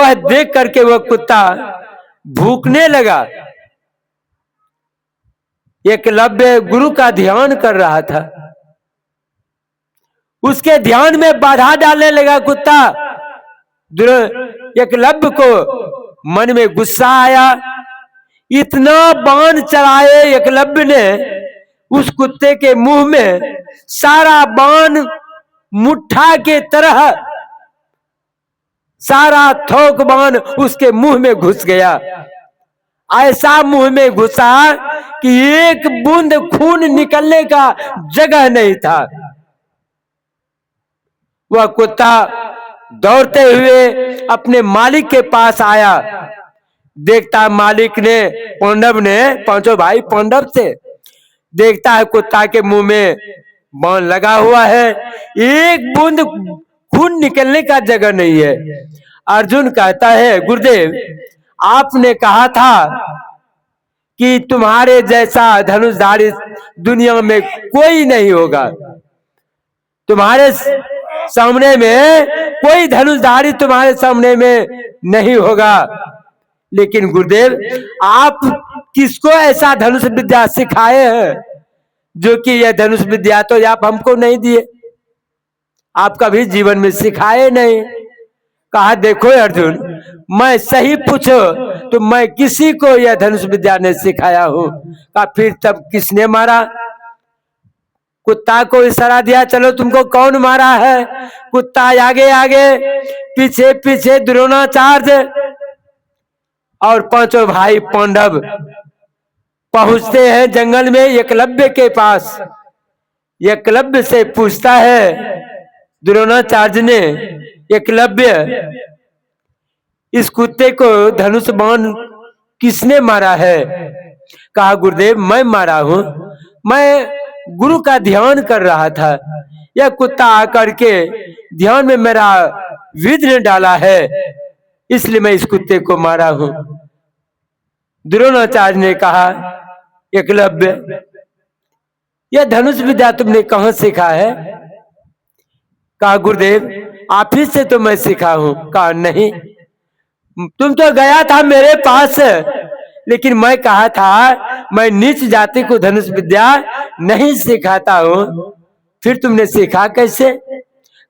वह देख करके वह कुत्ता भूखने लगा। एकलव्य गुरु का ध्यान कर रहा था, उसके ध्यान में बाधा डालने लगा कुत्ता। एकलव्य को मन में गुस्सा आया, इतना बाण चलाए एकलव्य ने उस कुत्ते के मुंह में, सारा बाण मुट्ठा के तरह सारा थोक बाण उसके मुंह में घुस गया। ऐसा मुंह में घुसा कि एक बूंद खून निकलने का जगह नहीं था। वह कुत्ता दौड़ते हुए अपने मालिक के पास आया। देखता मालिक ने, पांडव ने, पांचों भाई पांडव थे, देखता है कुत्ता के मुंह में बाण लगा हुआ है, एक बूंद खून निकलने का जगह नहीं है। अर्जुन कहता है, गुरुदेव आपने कहा था कि तुम्हारे जैसा धनुषधारी दुनिया में कोई नहीं होगा, तुम्हारे सामने में कोई धनुषधारी तुम्हारे सामने में नहीं होगा। लेकिन गुरुदेव आप किसको ऐसा धनुष विद्या सिखाए हैं जो कि यह धनुष विद्या तो आप हमको नहीं दिए, आप कभी जीवन में सिखाए नहीं। कहा देखो अर्जुन, मैं सही पूछो तो मैं किसी को यह धनुष विद्या नहीं सिखाया हूं। कहा फिर तब किसने मारा? कुत्ता को इशारा दिया, चलो तुमको कौन मारा है? कुत्ता आगे आगे, पीछे पीछे द्रोणाचार्य और पांचों भाई पांडव पहुंचते हैं जंगल में एकलव्य के पास। एकलव्य से पूछता है द्रोणाचार्य ने, एकलव्य इस कुत्ते को धनुष बाण किसने मारा है? कहा गुरुदेव मैं मारा हूं, मैं गुरु का ध्यान कर रहा था, यह कुत्ता आकर के ध्यान में मेरा विघ्न डाला है, इसलिए मैं इस कुत्ते को मारा हूं। द्रोणाचार्य ने कहा एकलव्य यह धनुष विद्या तुमने कहां सीखा है? कहा गुरुदेव आप ही से तो मैं सीखा हूं। कहा नहीं, तुम तो गया था मेरे पास, लेकिन मैं कहा था मैं नीच जाति को धनुष विद्या नहीं सिखाता हूं, फिर तुमने सीखा कैसे?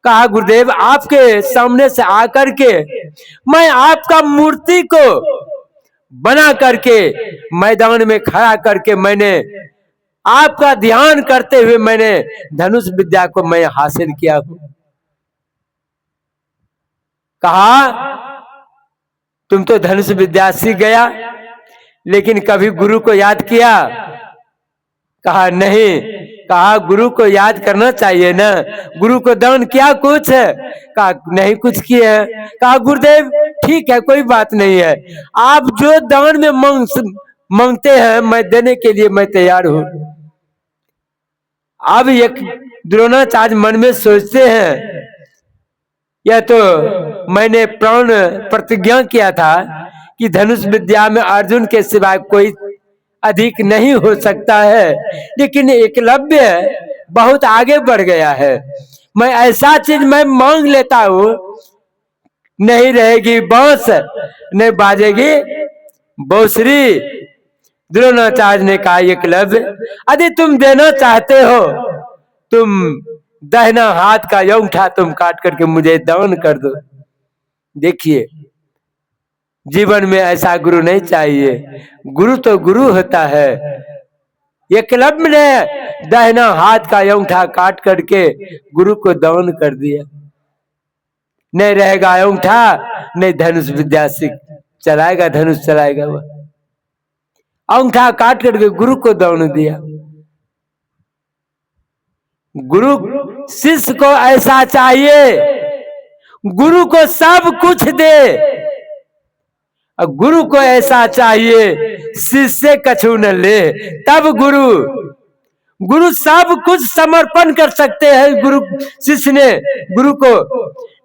कहा गुरुदेव आपके सामने से आकर के मैं आपका मूर्ति को बना करके मैदान में खड़ा करके मैंने आपका ध्यान करते हुए मैंने धनुष विद्या को मैं हासिल किया हूं। कहा तुम तो धनुष विद्या सीख गया, लेकिन कभी गुरु को याद किया? कहा नहीं। कहा गुरु को याद करना चाहिए ना, गुरु को दान किया कुछ? कहा नहीं कुछ किया। कहा गुरुदेव ठीक है कोई बात नहीं है, आप जो दान में मांगते हैं मैं देने के लिए मैं तैयार हूं। अब एक द्रोणाचार्य मन में सोचते हैं यह तो मैंने प्राण प्रतिज्ञा किया था कि धनुष विद्या में अर्जुन के सिवाय कोई अधिक नहीं हो सकता है, लेकिन एकलव्य बहुत आगे बढ़ गया है, मैं ऐसा चीज मैं मांग लेता हूं, नहीं रहेगी बांस नहीं बाजेगी बांसुरी। द्रोणाचार्य ने कहा एकलव्य यदि तुम देना चाहते हो तुम दाहिना हाथ का अंगूठा तुम काट करके मुझे दान कर दो। देखिए जीवन में ऐसा गुरु नहीं चाहिए, गुरु तो गुरु होता है। एकलव्य ने दाहिना हाथ का अंगूठा काट करके गुरु को दान कर दिया। नहीं रहेगा अंगूठा नहीं धनुष विद्या सीख चलाएगा, धनुष चलाएगा। वह अंगूठा काट करके गुरु को दान दिया। गुरु शिष्य को ऐसा चाहिए, गुरु को सब कुछ दे, गुरु को ऐसा चाहिए शिष्य कछु न ले। तब गुरु सब कुछ समर्पण कर सकते हैं गुरु शिष्य ने गुरु को,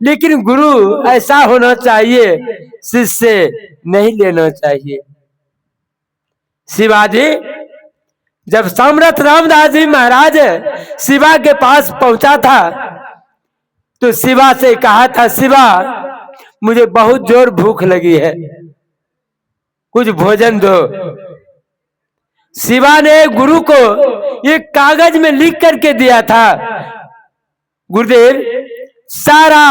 लेकिन गुरु ऐसा होना चाहिए शिष्य नहीं लेना चाहिए। शिवाजी जब सम्राट रामदास जी महाराज शिवा के पास पहुंचा था तो शिवा से कहा था शिवा मुझे बहुत जोर भूख लगी है, कुछ भोजन दो। शिवा ने गुरु को एक कागज में लिख करके दिया था, गुरुदेव सारा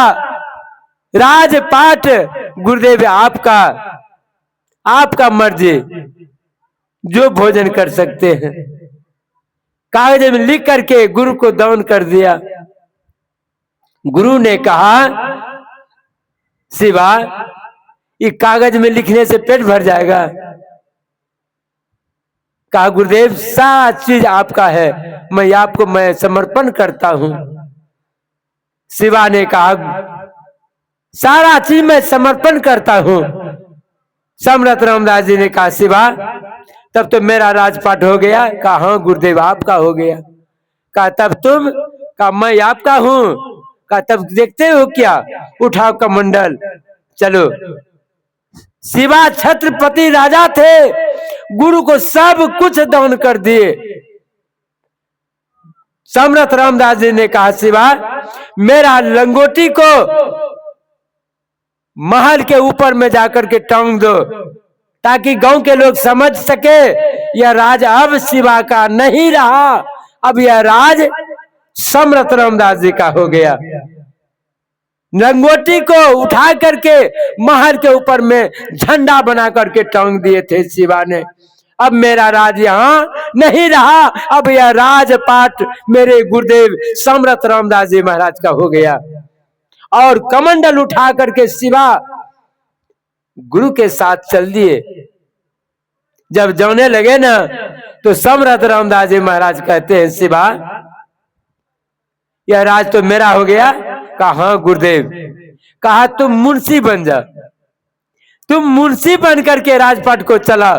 राजपाट गुरुदेव आपका, आपका मर्जी, जो भोजन कर सकते हैं। कागज में लिख करके गुरु को दान कर दिया। गुरु ने कहा, शिवा ये कागज में लिखने से पेट भर जाएगा? कहा, गुरुदेव सारा चीज आपका है, मैं आपको मैं समर्पण करता हूं। शिवा ने कहा, सारा चीज मैं समर्पण करता हूं। समर्थ रामदास जी ने कहा, शिवा तब तो मेरा राजपाट हो गया। कहा, हाँ गुरुदेव आपका हो गया। कहा, तब तुम? कहा, मैं आपका हूं। कहा, तब देखते हो क्या, उठाओ कमंडल चलो। शिवा छत्रपति राजा थे, गुरु को सब कुछ दान कर दिए। समर्थ रामदास जी ने कहा, शिवा मेरा लंगोटी को महल के ऊपर में जाकर के टांग दो, ताकि गांव के लोग समझ सके यह राज अब शिवा का नहीं रहा, अब यह राज समर्थ रामदास जी का हो गया। लंगोटी को उठा करके महल के ऊपर में झंडा बना करके टांग दिए थे शिवा ने। अब मेरा राज यहाँ नहीं रहा, अब यह राजपाट मेरे गुरुदेव समर्थ रामदास जी महाराज का हो गया। और कमंडल उठा करके शिवा गुरु के साथ चल दिए। जब जाने लगे ना तो समर्थ रामदास जी महाराज कहते हैं, शिवा यह राज तो मेरा हो गया। कहा, हाँ गुरुदेव। कहा, तुम मुंशी बन जा, तुम मुंशी बन करके राजपाट को चला।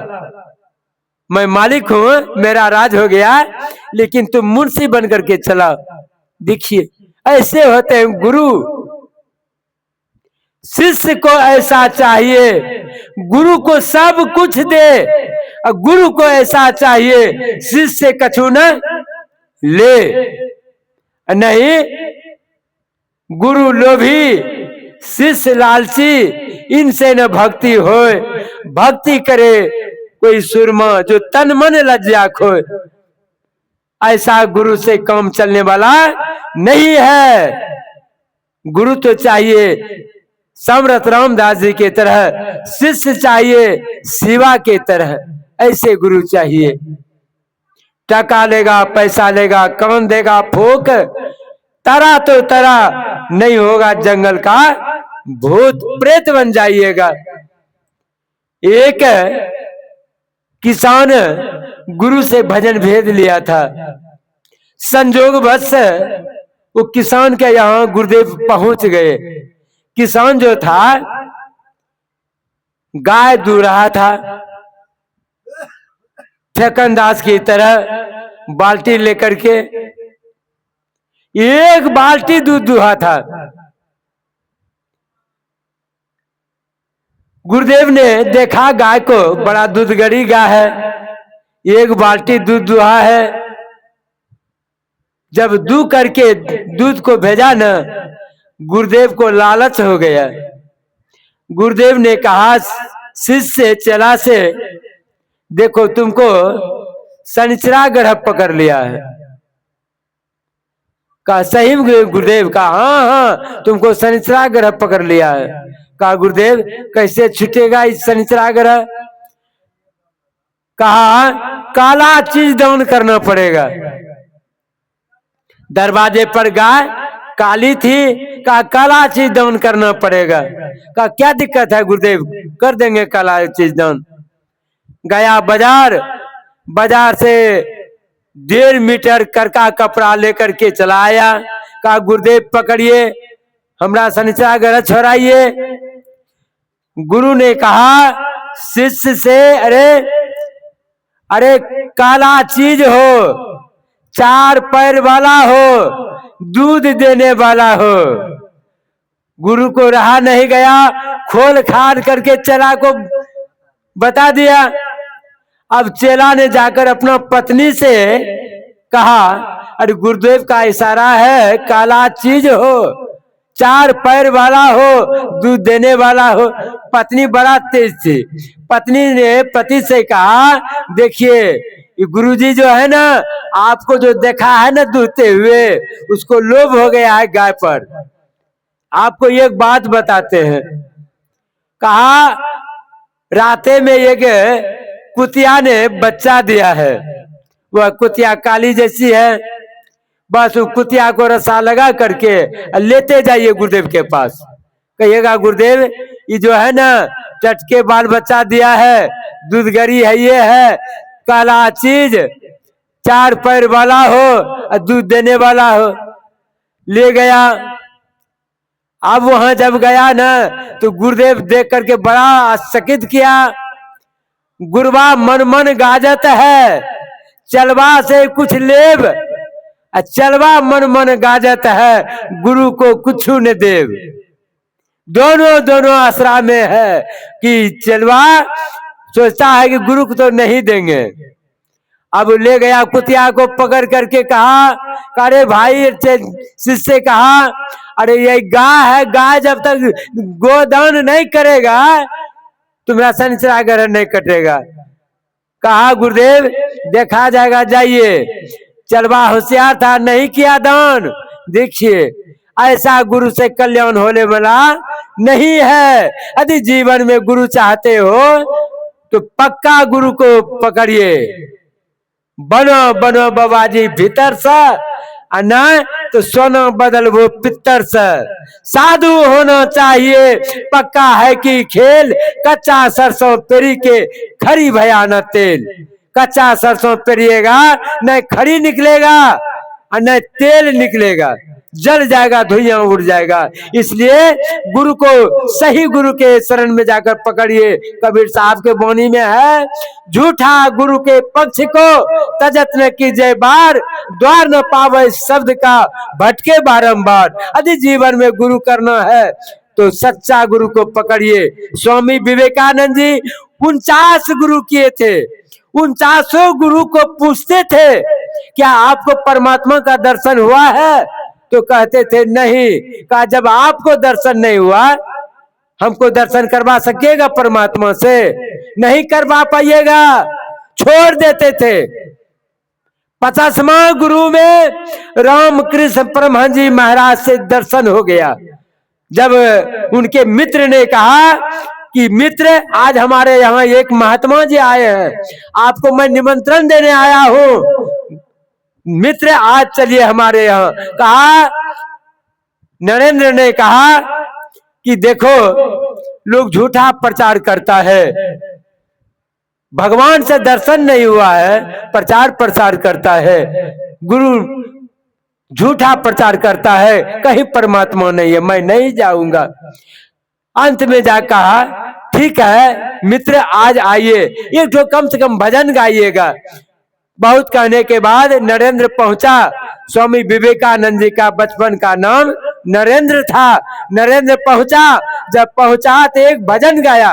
मैं मालिक हूं, मेरा राज हो गया, लेकिन तुम मुंशी बन करके चला। देखिए ऐसे होते हैं गुरु। शिष्य को ऐसा चाहिए, गुरु को सब कुछ दे, और गुरु को ऐसा चाहिए शिष्य कछु न ले। नहीं, गुरु लोभी शिष्य लालची, इनसे न भक्ति होए। भक्ति करे कोई सुरमा, जो तन मन लज्जा खोए। ऐसा गुरु से काम चलने वाला नहीं है। गुरु तो चाहिए समर्थ रामदास जी के तरह, शिष्य चाहिए शिवा के तरह। ऐसे गुरु चाहिए। टका लेगा, पैसा लेगा, कान देगा फूक, तरा तो तरा नहीं होगा, जंगल का भूत प्रेत बन जाइएगा। एक किसान गुरु से भजन भेद लिया था। संजोग बस वो किसान के यहाँ गुरुदेव पहुंच गए। किसान जो था गाय दूह रहा था, फेकनदास की तरह बाल्टी लेकर के एक बाल्टी दूध दुहा था। गुरुदेव ने देखा गाय को, बड़ा दूधगड़ी गाय है, एक बाल्टी दूध दुहा है। जब दूह करके दूध को भेजा न, गुरुदेव को लालच हो गया। गुरुदेव ने कहा, शिष्य चला से देखो तुमको शनिचरा ग्रह पकड़ लिया है। कहा, सही गुरुदेव? कहा, हाँ हाँ तुमको शनिचरा ग्रह पकड़ लिया है। कहा, गुरुदेव कैसे छूटेगा इस शनिचरा ग्रह? कहा, काला चीज दान करना पड़ेगा। दरवाजे पर गाय काली थी, कहा काला चीज दान करना पड़ेगा। कहा, क्या दिक्कत है गुरुदेव, कर देंगे काला चीज दान। गया बाजार, बाजार से 1.5 मीटर करका कपड़ा लेकर के चला आया। कहा, गुरुदेव पकड़िए, हमरा शनिचरा ग्रह छोड़ाइए। गुरु ने कहा शिष्य से, अरे काला चीज हो, 4 पैर वाला हो, दूध देने वाला हो। गुरु को रहा नहीं गया, खोल खाल करके चेला को बता दिया। अब चेला ने जाकर अपना पत्नी से कहा, अरे गुरुदेव का इशारा है काला चीज हो, चार पैर वाला हो, दूध देने वाला हो। पत्नी बड़ा तेज थी। पत्नी ने पति से कहा, देखिए ये गुरुजी जो है ना, आपको जो देखा है ना दूधते हुए, उसको लोभ हो गया है गाय पर। आपको एक बात बताते हैं। कहा, राते में एक कुतिया ने बच्चा दिया है। वह कुतिया काली जैसी है। बस उस कुतिया को रस्सा लगा करके लेते जाइए गुरुदेव के पास। कहिएगा, गुरुदेव ये जो है ना टटके बाल बच्चा दिया है, दूधगरी है, ये है काला चीज, चार पैर वाला हो और दूध देने वाला हो। ले गया। अब वहां जब गया ना तो गुरुदेव देख करके बड़ा आश्चर्यचकित किया। गुरुवा मन मन गाजत है, चलवा से कुछ लेव, चलवा मन मन गाजत है, गुरु को कुछ न देव। दोनों आसरा में है कि चलवा सोचता है कि गुरु को तो नहीं देंगे। अब ले गया कुतिया को पकड़ करके कहा, अरे भाई शिष्य कहा, अरे ये गाय है, गाय जब तक गोदान नहीं करेगा तुम्हारा शनिचरा ग्रहण नहीं कटेगा। कहा, गुरुदेव देखा जाएगा, जाइए। चलवा होशियार था, नहीं किया दान। देखिए ऐसा गुरु से कल्याण होने वाला नहीं है। यदि जीवन में गुरु चाहते हो तो पक्का गुरु को पकड़िए। बनो बनो बाबाजी भीतर से, न तो सोना बदल वो पित्तर से। साधु होना चाहिए पक्का है कि खेल, कच्चा सरसों पेरी के खरी भयानक तेल। कच्चा सरसों पेरिएगा न खरी निकलेगा और न तेल निकलेगा, जल जाएगा, धुइयां उड़ जाएगा। इसलिए गुरु को सही गुरु के शरण में जाकर पकड़िए। कबीर साहब के वाणी में है, झूठा गुरु के पक्ष को तजत न कीजिए बार, द्वार न पावे शब्द का भटके बारंबार। यदि जीवन में गुरु करना है तो सच्चा गुरु को पकड़िए। स्वामी विवेकानंद जी 49 गुरु किए थे। 49 गुरु को पूछते थे, क्या आपको परमात्मा का दर्शन हुआ है? तो कहते थे नहीं। कहा, जब आपको दर्शन नहीं हुआ, हमको दर्शन करवा सकेगा परमात्मा से? नहीं करवा पाइएगा, छोड़ देते थे। 50वां गुरु में रामकृष्ण परमहंस जी महाराज से दर्शन हो गया। जब उनके मित्र ने कहा कि मित्र, आज हमारे यहाँ एक महात्मा जी आए हैं, आपको मैं निमंत्रण देने आया हूँ, मित्र आज चलिए हमारे यहाँ। कहा, नरेंद्र ने कहा कि देखो लोग झूठा प्रचार करता है, भगवान से दर्शन नहीं हुआ है, प्रचार प्रसार करता है, गुरु झूठा प्रचार करता है, कहीं परमात्मा नहीं है, मैं नहीं जाऊंगा। अंत में जा कहा, ठीक है मित्र आज आइए, एक जो कम से कम भजन गाइएगा। बहुत कहने के बाद नरेंद्र पहुंचा। स्वामी विवेकानंद जी का बचपन का नाम नरेंद्र था। नरेंद्र पहुंचा। जब पहुंचा तो एक भजन गाया।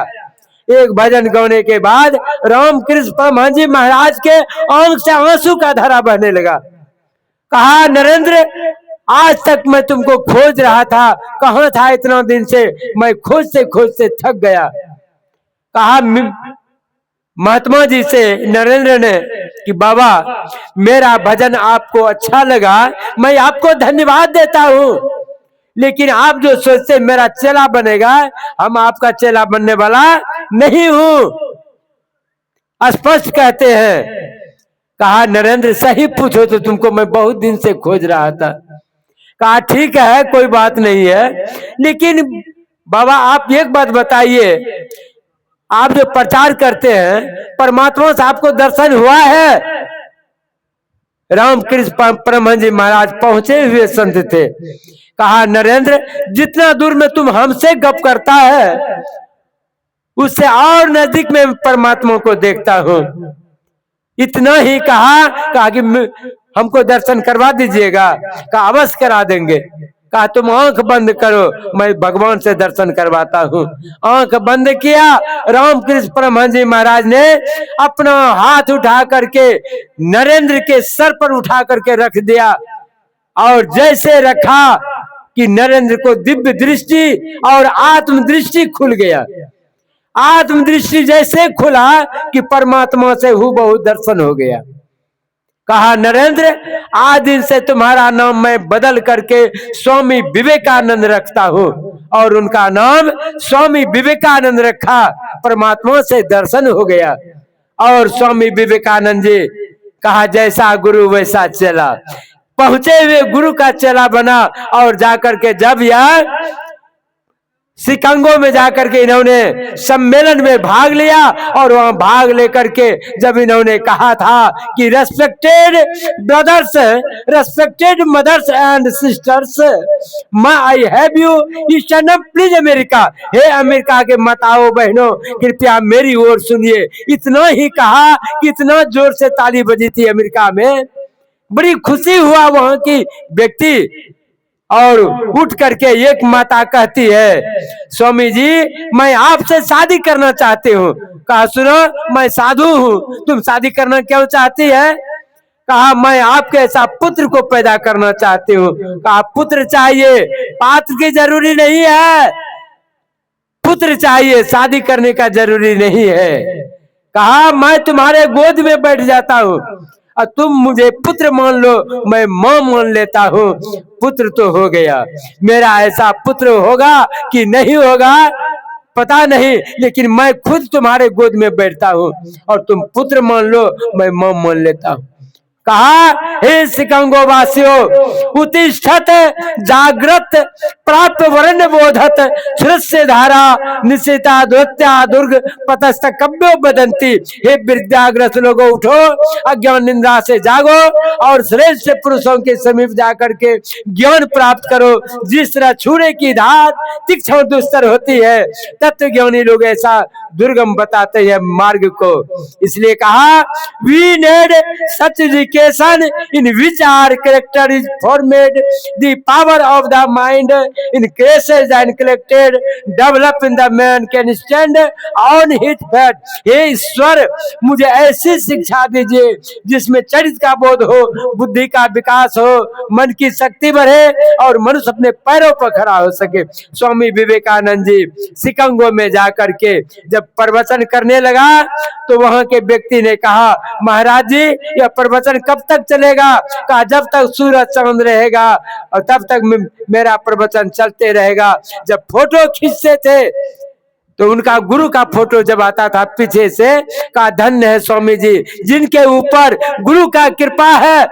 एक भजन गाने के बाद रामकृष्ण परमहंस जी महाराज के आंख से आंसू का धारा बहने लगा। कहा, नरेंद्र आज तक मैं तुमको खोज रहा था, कहाँ था इतना दिन से? मैं खोजते थक गया। कहा महात्मा जी से नरेंद्र ने कि बाबा मेरा भजन आपको अच्छा लगा, मैं आपको धन्यवाद देता हूँ, लेकिन आप जो सोचते मेरा चेला बनेगा, हम आपका चेला बनने वाला नहीं हूँ, स्पष्ट कहते हैं। कहा, नरेंद्र सही पूछो तो तुमको मैं बहुत दिन से खोज रहा था। कहा, ठीक है कोई बात नहीं है, लेकिन बाबा आप एक बात बताइए, आप जो प्रचार करते हैं परमात्मा से आपको दर्शन हुआ है? रामकृष्ण परमहंस जी महाराज पहुंचे हुए संत थे। कहा, नरेंद्र जितना दूर में तुम हमसे गप करता है, उससे और नजदीक में परमात्मा को देखता हूं। इतना ही कहा कि हमको दर्शन करवा दीजिएगा। कहा, अवश्य करा देंगे। कहा, तुम आंख बंद करो, मैं भगवान से दर्शन करवाता हूँ। आंख बंद किया। रामकृष्ण परमहंस जी महाराज ने अपना हाथ उठा करके नरेंद्र के सर पर उठा करके रख दिया, और जैसे रखा कि नरेंद्र को दिव्य दृष्टि और आत्मदृष्टि खुल गया। आत्मदृष्टि जैसे खुला कि परमात्मा से हूबहू दर्शन हो गया। कहा, नरेंद्र, आज दिन से तुम्हारा नाम मैं बदल करके स्वामी विवेकानंद रखता हूं। और उनका नाम स्वामी विवेकानंद रखा। परमात्मा से दर्शन हो गया। और स्वामी विवेकानंद जी, कहा, जैसा गुरु वैसा चेला। पहुंचे हुए गुरु का चेला बना। और जाकर के जब यह शिकागो में जाकर के इन्होंने सम्मेलन में भाग लिया, और वहां भाग लेकर के जब इन्होंने कहा था कि respected brothers, respected mothers and sisters, I have you eastern please America, हे अमेरिका के माताओं बहनों, कृपया मेरी ओर सुनिए। इतना ही कहा कि इतना जोर से ताली बजी थी अमेरिका में, बड़ी खुशी हुआ वहां की व्यक्ति। और उठ करके एक माता कहती है, स्वामी जी, मैं आपसे शादी करना चाहती हूँ। कहा, सुनो, मैं साधु हूँ, तुम शादी करना क्यों चाहती है? कहा, मैं आपके ऐसा पुत्र को पैदा करना चाहती हूँ। कहा, पुत्र चाहिए, पात्र की जरूरी नहीं है, पुत्र चाहिए, शादी करने का जरूरी नहीं है। कहा, मैं तुम्हारे गोद में बैठ जाता हूँ और तुम मुझे पुत्र मान लो, मैं मां मान लेता हूँ। पुत्र तो हो गया, मेरा ऐसा पुत्र होगा कि नहीं होगा पता नहीं, लेकिन मैं खुद तुम्हारे गोद में बैठता हूँ और तुम पुत्र मान लो, मैं मां मान लेता हूँ। कहा, हे शिकागो वासियों, उत्तिष्ठत जागृत प्राप्त वर्ण बोधत श्रुष्य धारा निशिता द्वत्या दुर्ग पतस्थ कव्यो बदंती। हे विद्याग्रस्त लोगों, उठो, अज्ञान निंद्रा से जागो और श्रेष्ठ पुरुषों के समीप जाकर के ज्ञान प्राप्त करो। जिस तरह छुरे की धार तीक्ष्ण दुस्तर होती है, तत्व ज्ञानी लोग ऐसा दुर्गम बताते हैं मार्ग को। इसलिए कहा, we need such education in which are character is formed, the power of the mind in cases and collected develop in the man can stand on hit fat. हे ईश्वर, मुझे ऐसी शिक्षा दीजिए जिसमें चरित्र का बोध हो, बुद्धि का विकास हो, मन की शक्ति बढ़े और मनुष्य अपने पैरों पर खड़ा हो सके। स्वामी विवेकानंद जी शिकागो में जाकर के जब प्रवचन करने लगा तो वहां के व्यक्ति ने कहा, महाराज जी, यह प्रवचन कब तक चलेगा? कहा, जब तक सूरज चांद रहेगा और तब तक मेरा प्रवचन चलते रहेगा। जब फोटो खींचते थे तो उनका गुरु का फोटो जब आता था पीछे से, कहा, धन्य है स्वामी जी जिनके ऊपर गुरु का कृपा है।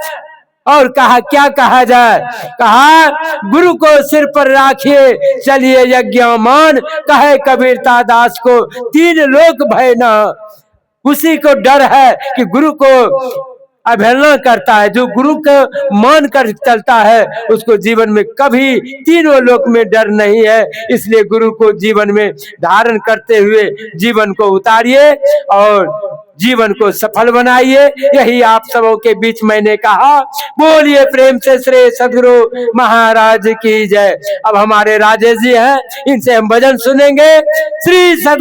और कहा, क्या कहा जाए? कहा, गुरु को सिर पर राखिए, चलिए यज्ञमान, कहे कबीरता दास को, तीन लोक भय न। उसी को डर है कि गुरु को अवहेलना करता है। जो गुरु को मान कर चलता है उसको जीवन में कभी तीनों लोक में डर नहीं है। इसलिए गुरु को जीवन में धारण करते हुए जीवन को उतारिए और जीवन को सफल बनाइए। यही आप सबों के बीच मैंने कहा। बोलिए प्रेम से श्री सदगुरु महाराज की जय। अब हमारे राजेश जी हैं, इनसे हम भजन सुनेंगे। श्री सदगुरु